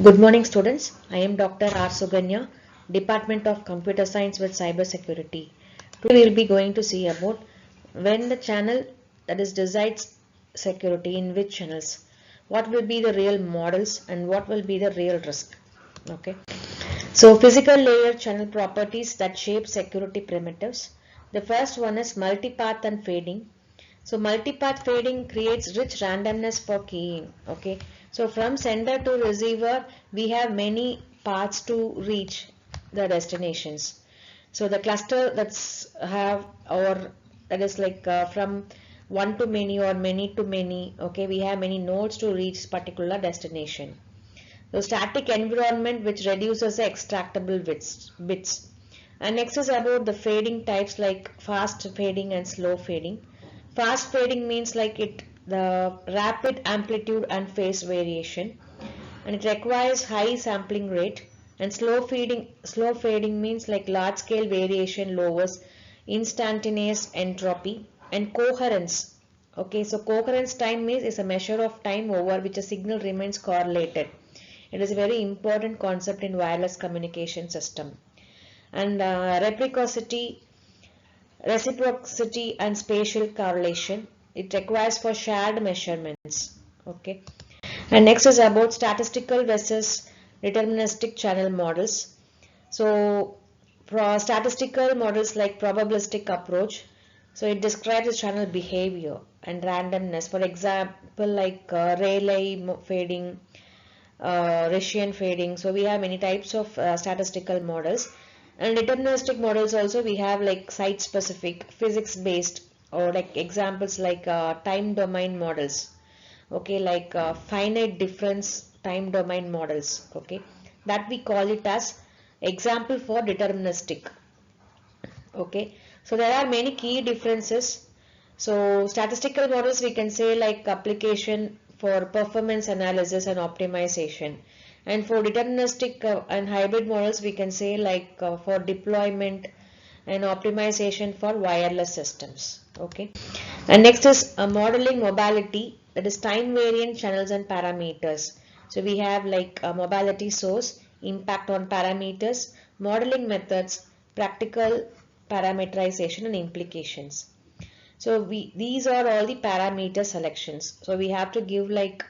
Good morning students. I am Dr.R.Suganya, Department of Computer Science with Cybersecurity. Today we will be going to see about when the channel that is decides security in which channels, what will be the real models and what will be the real risk. Okay. So physical layer channel properties that shape security primitives. The first one is multipath and fading. So multipath fading creates rich randomness for keying. Okay. So from sender to receiver, we have many paths to reach the destinations. So the cluster that's have or that is like from one to many or many to many. Okay, we have many nodes to reach particular destination. So static environment which reduces the extractable bits. And next is about the fading types like fast fading and slow fading. Fast fading means like the rapid amplitude and phase variation, and it requires high sampling rate. And slow fading means like large scale variation lowers instantaneous entropy. And coherence. Okay, so coherence time is a measure of time over which a signal remains correlated. It is a very important concept in wireless communication system. And reciprocity and spatial correlation. It requires for shared measurements. Okay. And next is about statistical versus deterministic channel models. So for statistical models like probabilistic approach, so it describes the channel behavior and randomness. For example, like Rayleigh fading, Rician fading. So we have many types of statistical models. And deterministic models also we have like site specific, physics based, or like examples like time domain models. Okay, like finite difference time domain models. Okay, that we call it as example for deterministic. Okay, so there are many key differences. So statistical models we can say like application for performance analysis and optimization. And for deterministic and hybrid models we can say like for deployment and optimization for wireless systems. Okay. And next is modeling mobility, that is time variant channels and parameters. So we have like mobility source, impact on parameters, modeling methods, practical parameterization and implications. So these are all the parameter selections. So we have to give like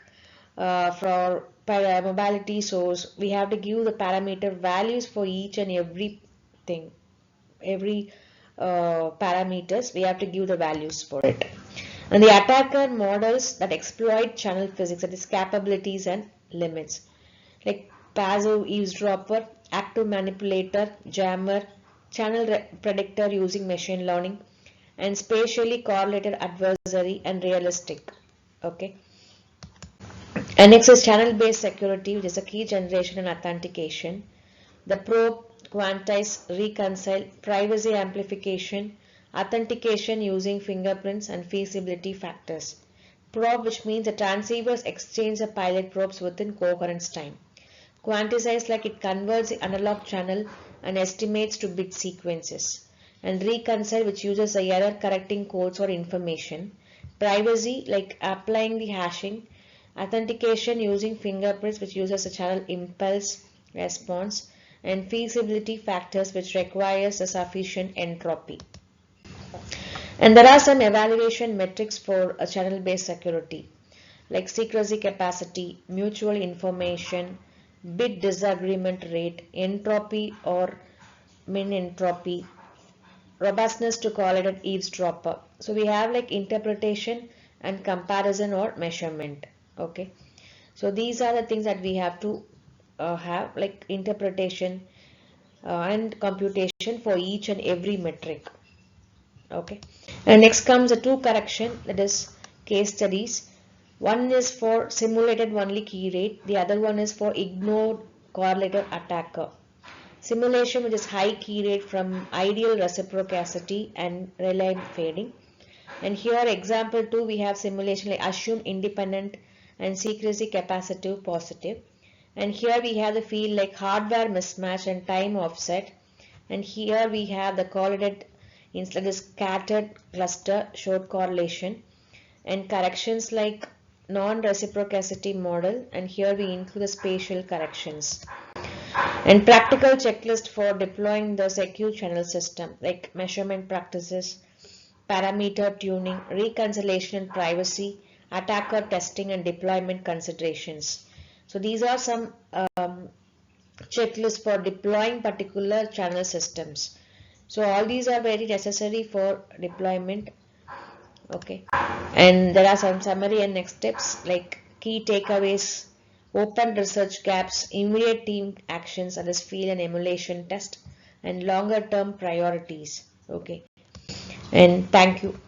for mobility source, we have to give the parameter values for each and everything, every parameters, we have to give the values for it. And the attacker models that exploit channel physics, that is capabilities and limits, like passive eavesdropper, active manipulator, jammer, channel predictor using machine learning, and spatially correlated adversary and realistic. Okay. And next is channel based security, which is a key generation and authentication. The probe, quantize, reconcile, privacy amplification, authentication using fingerprints and feasibility factors. Probe, which means the transceivers exchange the pilot probes within coherence time. Quantize, like it converts the analog channel and estimates to bit sequences. And reconcile, which uses the error correcting codes or information. Privacy, like applying the hashing. Authentication using fingerprints, which uses the channel impulse response. And feasibility factors, which requires a sufficient entropy. And there are some evaluation metrics for a channel based security like secrecy capacity, mutual information, bit disagreement rate, entropy or min entropy, robustness to correlated eavesdropper. So we have like interpretation and comparison or measurement. Okay, so these are the things that we have to have like interpretation and computation for each and every metric. Okay, and next comes the two correction, that is case studies. One is for simulated only key rate, the other one is for ignored correlated attacker. Simulation, which is high key rate from ideal reciprocity and Rayleigh fading. And here example 2 we have simulation like assume independent and secrecy capacitive positive. And here we have the field like hardware mismatch and time offset. And here we have the correlated instead of scattered cluster showed correlation. And corrections like non-reciprocity model, and here we include the spatial corrections. And practical checklist for deploying the secure channel system, like measurement practices, parameter tuning, reconciliation and privacy, attacker testing and deployment considerations. So these are some checklists for deploying particular channel systems. So all these are very necessary for deployment. Okay, and there are some summary and next steps like key takeaways, open research gaps, immediate team actions such as field and emulation test, and longer term priorities. Okay, and thank you.